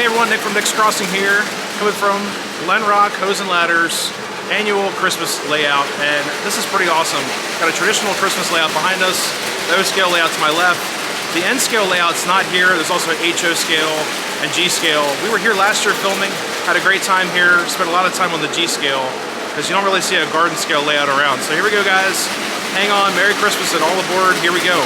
everyone, Nick from Nick's Crossing here, coming from Glen Hose and Ladders annual Christmas layout, and this is pretty awesome. Got a traditional Christmas layout behind us, the O scale layout to my left. The N scale layout's not here. There's also an HO scale and G scale. We were here last year filming, had a great time here, spent a lot of time on the G scale, because you don't really see a garden scale layout around. So here we go, guys. Hang on, Merry Christmas and all aboard, here we go.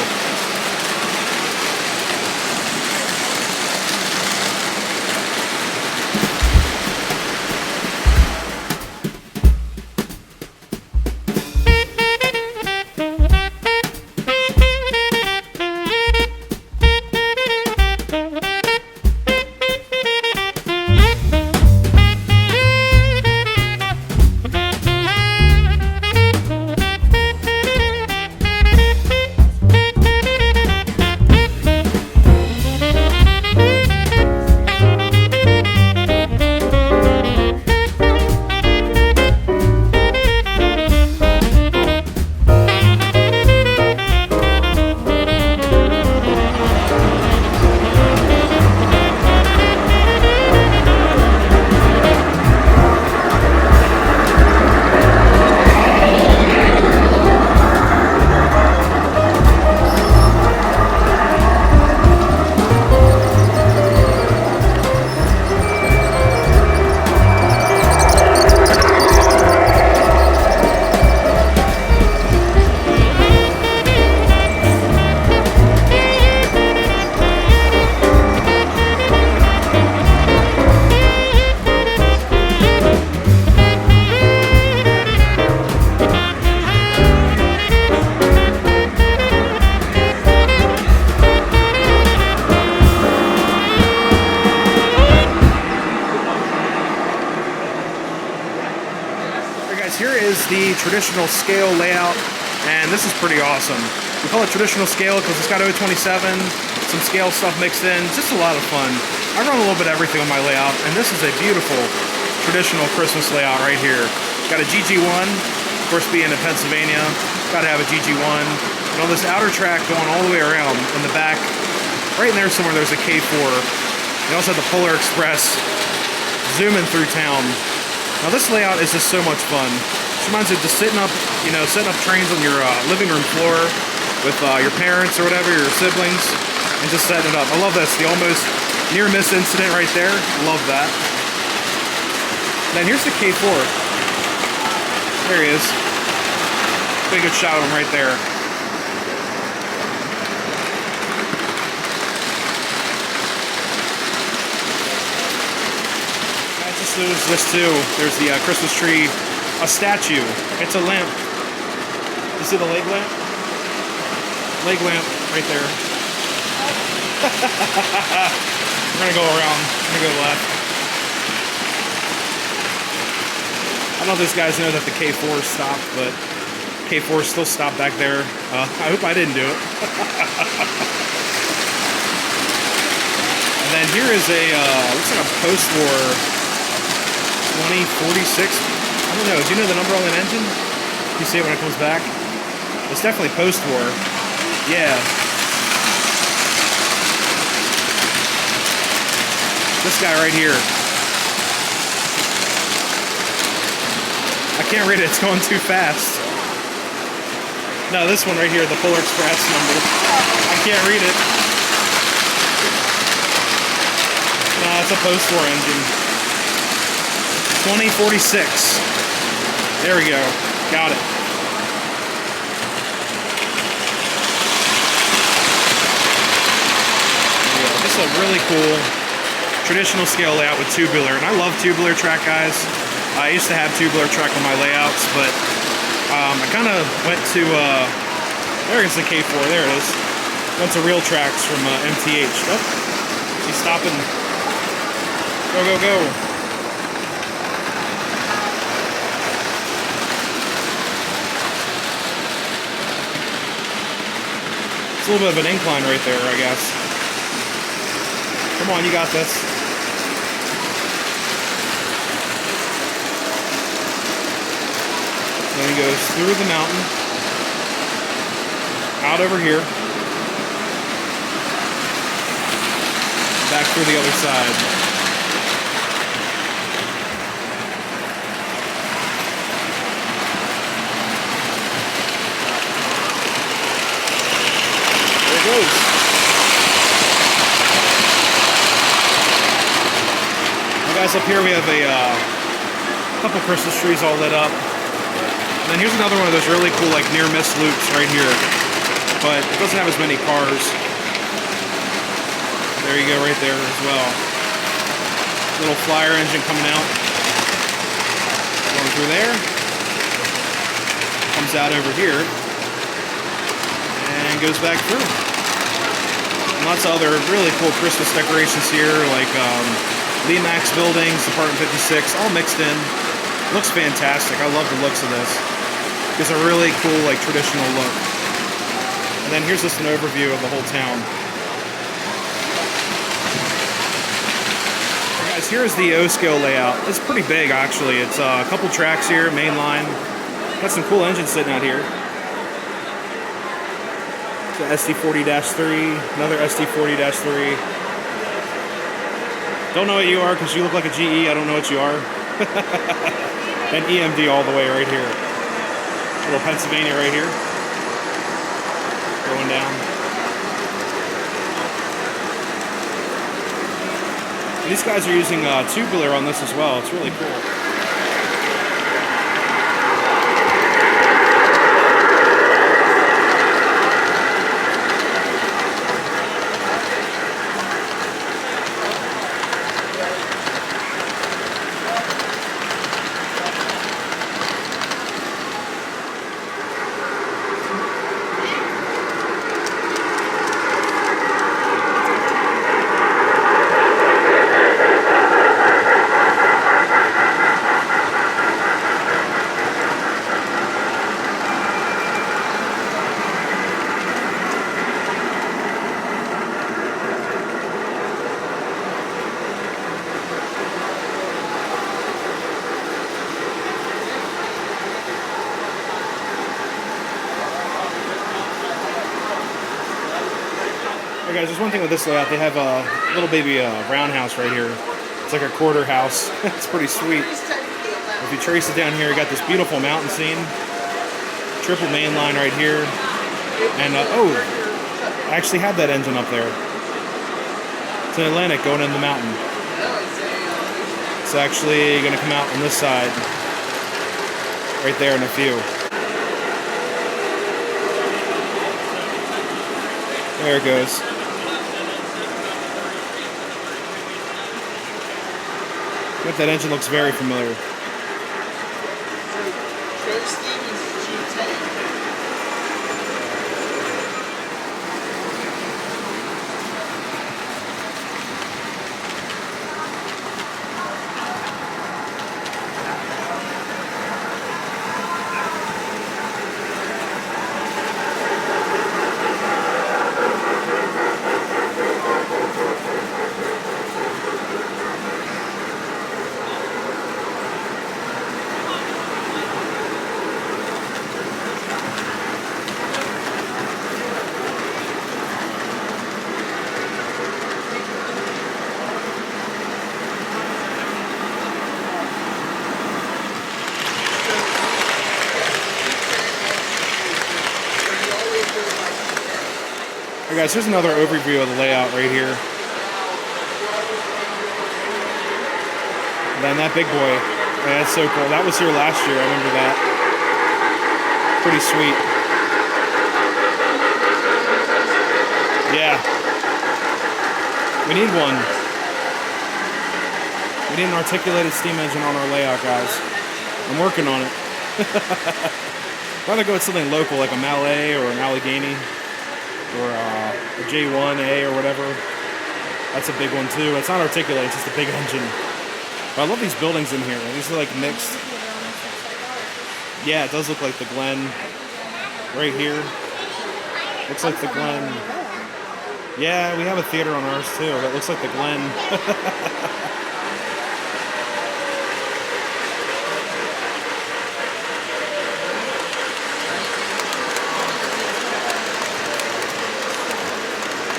Here is the traditional scale layout, and this is pretty awesome. We call it traditional scale because it's got O27, some scale stuff mixed in. It's just a lot of fun. I run a little bit of everything on my layout, and this is a beautiful traditional Christmas layout right here. Got a GG1, of course being in Pennsylvania, got to have a GG1. And on this outer track going all the way around in the back, right in there somewhere there's a K4. You also have the Polar Express zooming through town. Now this layout is just so much fun. It reminds you of just setting up trains on your living room floor with your parents or whatever, your siblings, and just setting it up. I love this, the almost near-miss incident right there. Love that. Then here's the K4. There he is. Pretty good shot of him right there. There's this too. There's the Christmas tree, a statue. It's a lamp. You see the leg lamp? Leg lamp right there. We're gonna go around. We're gonna go left. I don't know if these guys know that the K4 stopped, but K4 still stopped back there. I hope I didn't do it. And then here is a looks like a post-war 2046. I don't know. Do you know the number on that engine? Can you see it when it comes back? It's definitely post-war. Yeah. This guy right here. I can't read it. It's going too fast. No, this one right here, the Polar Express number. I can't read it. No, it's a post-war engine. 2046. There we go. Got it. There we go. This is a really cool traditional scale layout with tubular, and I love tubular track, guys. I used to have tubular track on my layouts, but I kind of went to there is the K4. There it is. Went to real tracks from MTH. Oh, he's stopping. Go, go, go. It's a little bit of an incline right there, I guess. Come on, you got this. Then he goes through the mountain, out over here, back through the other side. guys, up here we have a couple Christmas trees all lit up. And then here's another one of those really cool like near miss loops right here. But it doesn't have as many cars. There you go right there as well. Little flyer engine coming out. Going through there. Comes out over here. And goes back through. And lots of other really cool Christmas decorations here, like Lee Max buildings, Department 56, all mixed in. Looks fantastic. I love the looks of this. Gives a really cool, like, traditional look. And then here's just an overview of the whole town. Right, guys, here's the O-scale layout. It's pretty big, actually. It's a couple tracks here, main line. Got some cool engines sitting out here. The SD40-3, another SD40-3. Don't know what you are because you look like a GE. I don't know what you are. And EMD all the way right here. Little Pennsylvania right here. Going down. These guys are using tubular on this as well. It's really cool. Hey guys, there's one thing with this layout. They have a little baby roundhouse right here. It's like a quarter house. It's pretty sweet. If you trace it down here, you got this beautiful mountain scene. Triple main line right here. And, oh, I actually have that engine up there. It's an Atlantic going in the mountain. It's actually going to come out on this side. Right there in a few. There it goes. But that engine looks very familiar. Alright guys, here's another overview of the layout right here. And then that big boy, yeah, that's so cool. That was here last year, I remember that. Pretty sweet. Yeah. We need one. We need an articulated steam engine on our layout, guys. I'm working on it. I'd rather go with something local like a Malay or an Allegheny. Or a J1A or whatever. That's a big one too. It's not articulated, it's just a big engine. But I love these buildings in here. These are like mixed. Yeah, it does look like the Glen right here. Looks like the Glen. Yeah, we have a theater on ours too. That looks like the Glen.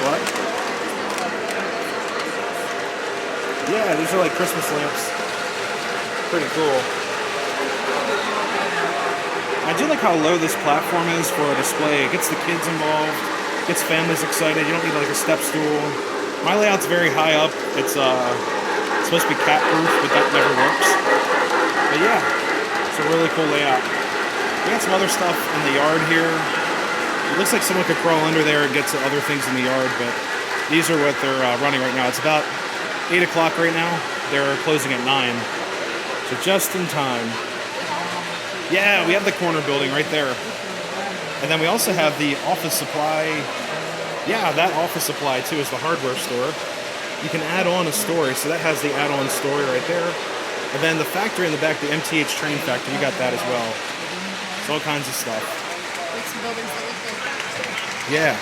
What? Yeah, these are like Christmas lamps. Pretty cool. I do like how low this platform is for a display. It gets the kids involved, gets families excited. You don't need like a step stool. My layout's very high up. It's supposed to be cat proof, but that never works. But yeah, it's a really cool layout. We got some other stuff in the yard here. It looks like someone could crawl under there and get to other things in the yard, but these are what they're running right now. It's about 8 o'clock right now. They're closing at 9. So just in time. Yeah, we have the corner building right there. And then we also have the office supply. Yeah, that office supply too is the hardware store. You can add on a story, so that has the add-on story right there. And then the factory in the back, the MTH train factory, you got that as well. It's all kinds of stuff. Like some buildings that look like that. Yeah.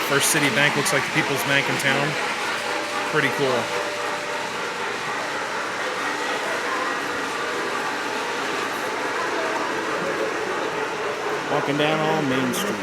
First City Bank looks like the People's Bank in town. Pretty cool. Walking down on Main Street.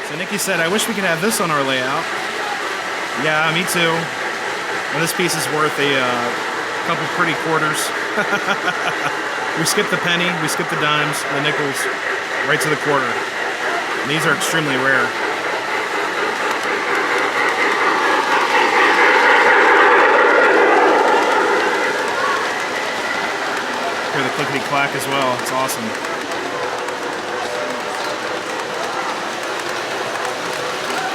So Nikki said, I wish we could have this on our layout. Yeah, me too. Well, this piece is worth a couple pretty quarters. We skipped the penny, we skipped the dimes, the nickels, right to the quarter. And these are extremely rare. Hear the clickety-clack as well. It's awesome.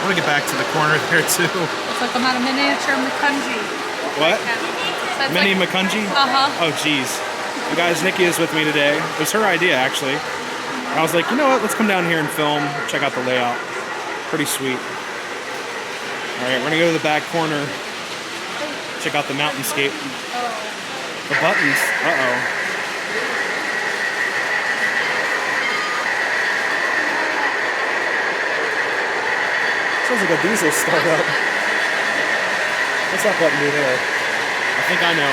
I want to get back to the corner there too. It's like I'm at a miniature Makunji. What? So Mini like, Makunji? Uh-huh. Oh, geez. You guys, Nikki is with me today. It was her idea, actually. I was like, you know what? Let's come down here and film. Check out the layout. Pretty sweet. All right, we're going to go to the back corner. Check out the mountainscape. The buttons. Uh-oh. Sounds like a diesel startup. What's that button do there? I think I know.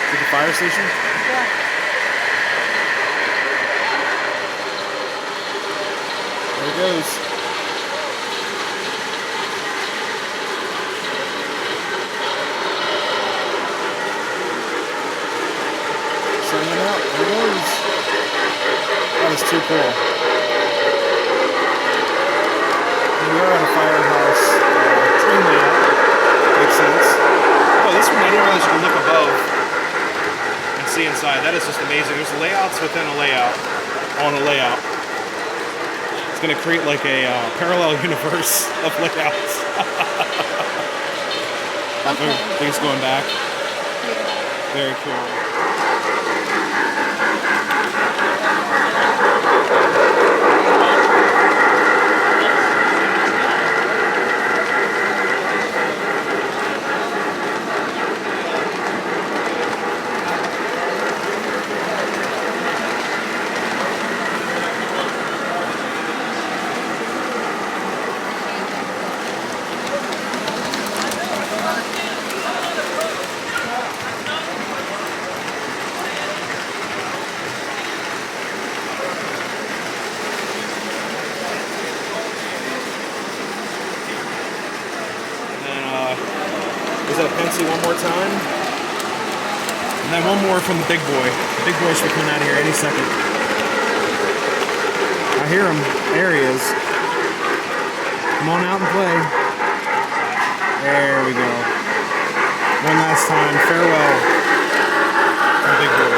Is it the fire station? Yeah. There it goes. Sending it out. There it goes. That is too cool. We are at a firehouse train layout. Makes sense. Oh, this one I didn't realize you can look above and see inside. That is just amazing. There's layouts within a layout on a layout. It's going to create like a parallel universe of layouts. Okay. Things going back. Yeah. Very cool. Is that a Pensy one more time? And then one more from the big boy. The big boy should be coming out of here any second. I hear him. There he is. Come on out and play. There we go. One last time. Farewell. The big boy.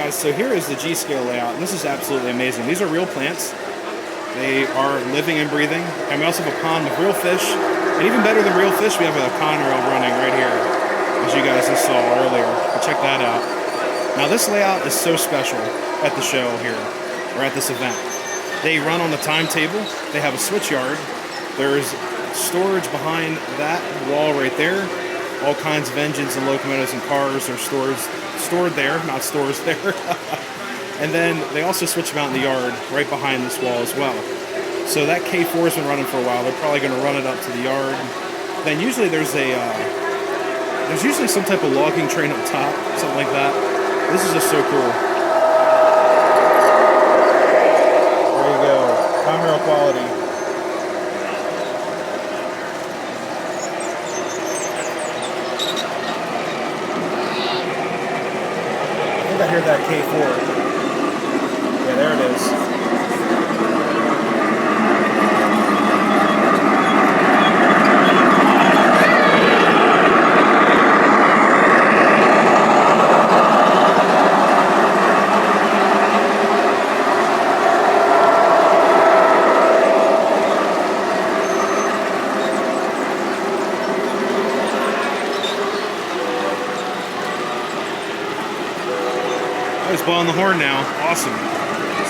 Guys, so here is the G-scale layout. This is absolutely amazing. These are real plants. They are living and breathing. And we also have a pond with real fish. And even better than real fish, we have a conrail running right here, as you guys just saw earlier. But check that out. Now this layout is so special at the show here, or at this event. They run on the timetable. They have a switch yard. There's storage behind that wall right there. All kinds of engines and locomotives and cars are stored there, not stores there. And then they also switch them out in the yard right behind this wall as well. So that K4 has been running for a while. They're probably going to run it up to the yard. Then usually there's usually some type of logging train up top, something like that. This is just so cool. There you go, Conrail quality. I think I hear that K4. Yeah, there it is. He's blowing the horn now. Awesome.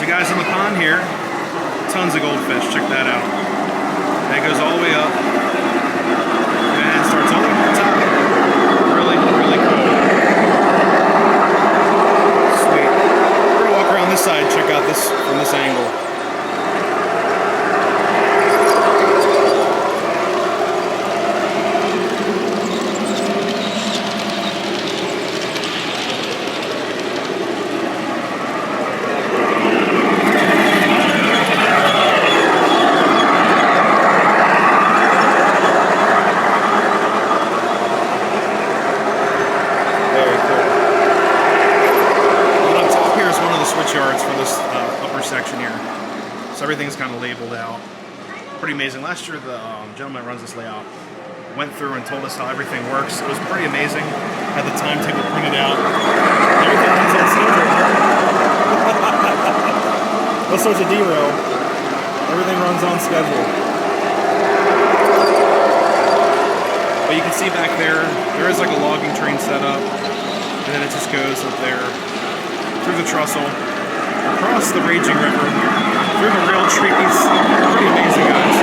So guys, in the pond here, tons of goldfish. Check that out. And it goes all the way up and starts all the way up the top. Really, really cool. Sweet. We're gonna walk around this side, check out this from this angle. Yards for this upper section here, so everything's kind of labeled out. Pretty amazing. Last year the gentleman that runs this layout went through and told us how everything works. It was pretty amazing. Had the timetable printed out. Everything runs on schedule. No sorts of derail. Everything runs on schedule. But you can see back there is like a logging train set up, and then it just goes up there through the trestle, across the raging river, through the real trees. Pretty amazing, guys.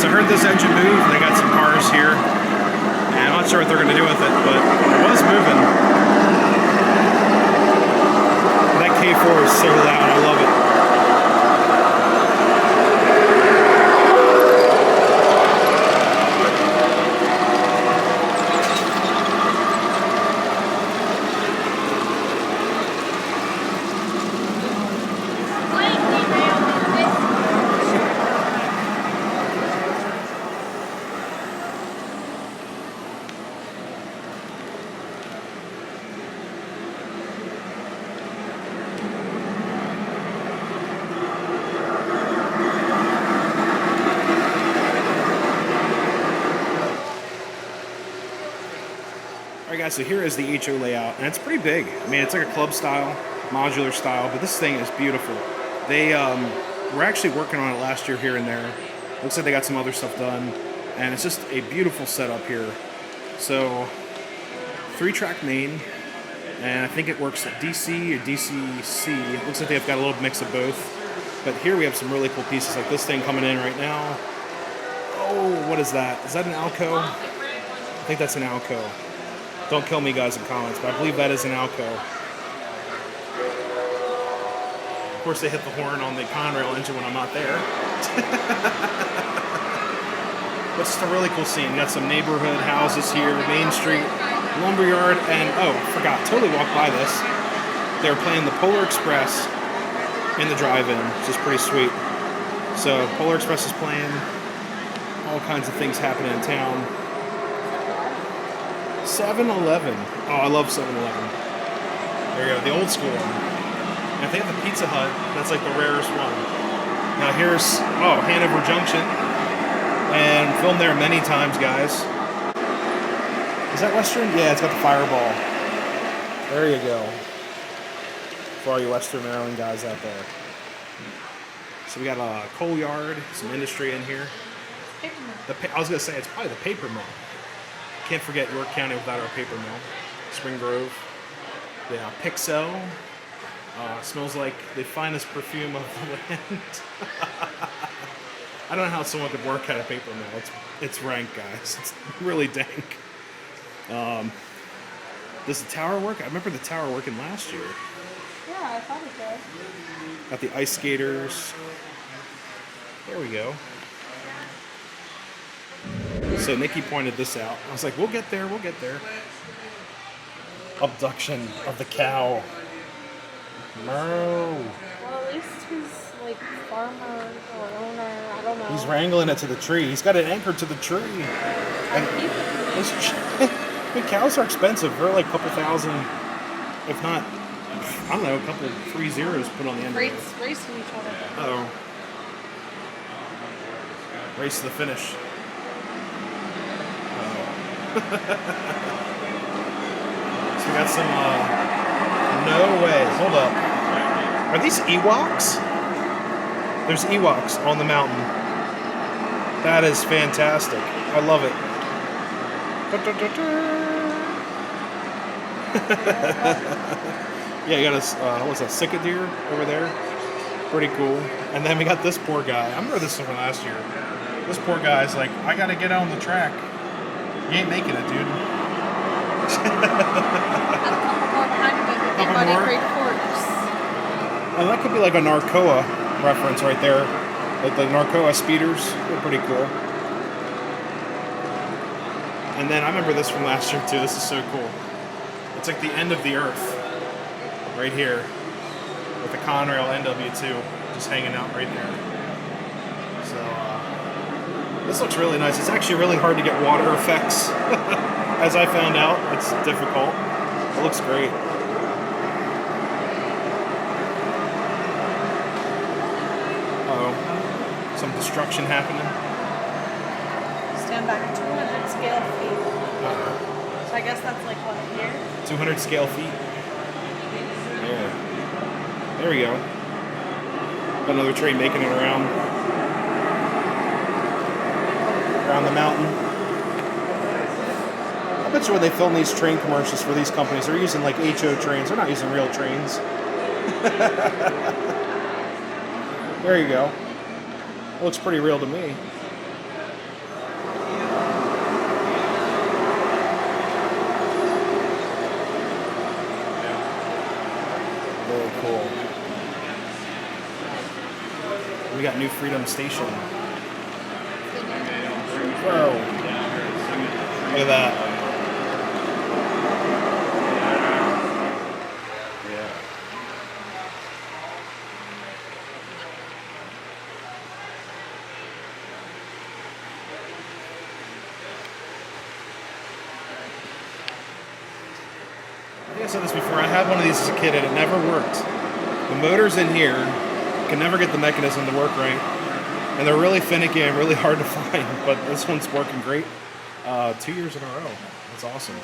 I heard this engine move. They got some cars here, and I'm not sure what they're going to do with it, but it was moving. That K4 is so loud. I love it. Alright guys, so here is the HO layout, and it's pretty big. I mean, it's like a club style, modular style, but this thing is beautiful. They were actually working on it last year here and there. Looks like they got some other stuff done, and it's just a beautiful setup here. So, 3-track main, and I think it works at DC or DCC. It looks like they've got a little mix of both. But here we have some really cool pieces, like this thing coming in right now. Oh, what is that? Is that an Alco? I think that's an Alco. Don't kill me, guys, in comments, but I believe that is an Alco. Of course, they hit the horn on the Conrail engine when I'm not there. But it's a really cool scene. You got some neighborhood houses here, Main Street, lumberyard, and oh, forgot, totally walked by this. They were playing the Polar Express in the drive-in, which is pretty sweet. So Polar Express is playing. All kinds of things happening in town. 7-Eleven. Oh, I love 7-Eleven. There you go, the old school one. And they have the Pizza Hut. That's like the rarest one. Now here's, Hanover Junction. And filmed there many times, guys. Is that Western? Yeah, it's got the Fireball. There you go. For all you Western Maryland guys out there. So we got a coal yard, some industry in here. Paper mill. I was gonna say it's probably the paper mill. Can't forget York County without our paper mill. Spring Grove. Yeah, Pixel. Smells like the finest perfume of the land. I don't know how someone could work at a paper mill. It's rank, guys. It's really dank. Does the tower work? I remember the tower working last year. Yeah, I thought it did. Got the ice skaters. There we go. So Nikki pointed this out. I was like, we'll get there, we'll get there. Abduction of the cow. No. Well, at least he's like farmer or owner. I don't know. He's wrangling it to the tree. He's got it anchored to the tree. And cows are expensive. They're like a couple thousand, if not, I don't know, a couple 3 zeros put on the end. Racing each other. Uh-oh. Race to the finish. So we got some, no way, hold up. Are these Ewoks? There's Ewoks on the mountain. That is fantastic. I love it. Yeah, you got a, what's that, Sika deer over there? Pretty cool. And then we got this poor guy. I remember this from last year. This poor guy's like, I gotta get on the track. You ain't making it, dude. Couple more. Oh, that could be like a Narcoa reference right there. Like the Narcoa speeders. They're pretty cool. And then I remember this from last year too. This is so cool. It's like the end of the earth. Right here. With the Conrail NW2 just hanging out right there. So, this looks really nice. It's actually really hard to get water effects. As I found out, it's difficult. It looks great. Uh-oh. Some destruction happening. Stand back 200 scale feet. So I guess that's like what, here? 200 scale feet. There. There we go. Got another train making it around the mountain. I bet you when they film these train commercials for these companies, they're using like HO trains. They're not using real trains. There you go. It looks pretty real to me. Very cool. We got New Freedom Station. Whoa. Look at that. Yeah. I think I said this before. I had one of these as a kid and it never worked. The motor's in here. You can never get the mechanism to work right. And they're really finicky and really hard to find, but this one's working great. 2 years in a row. That's awesome.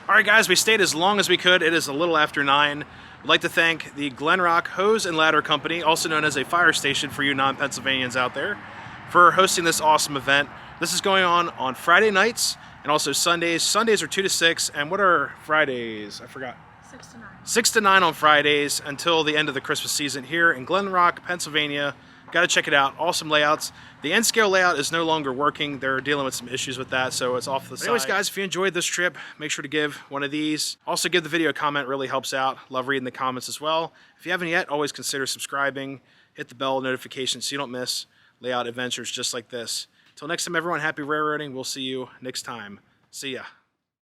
All right, guys, we stayed as long as we could. It is a little after 9. I'd like to thank the Glen Hose and Ladder Company, also known as a fire station for you non-Pennsylvanians out there, for hosting this awesome event. This is going on Friday nights and also Sundays. Sundays are 2 to 6, and what are Fridays? I forgot. 6 to 9. 6 to 9 on Fridays until the end of the Christmas season here in Glen Rock, Pennsylvania. Got to check it out. Awesome layouts. The N-scale layout is no longer working. They're dealing with some issues with that, so it's off the side. Anyways, guys, if you enjoyed this trip, make sure to give one of these. Also, give the video a comment. Really helps out. Love reading the comments as well. If you haven't yet, always consider subscribing. Hit the bell notification so you don't miss layout adventures just like this. Till next time, everyone, happy railroading. We'll see you next time. See ya.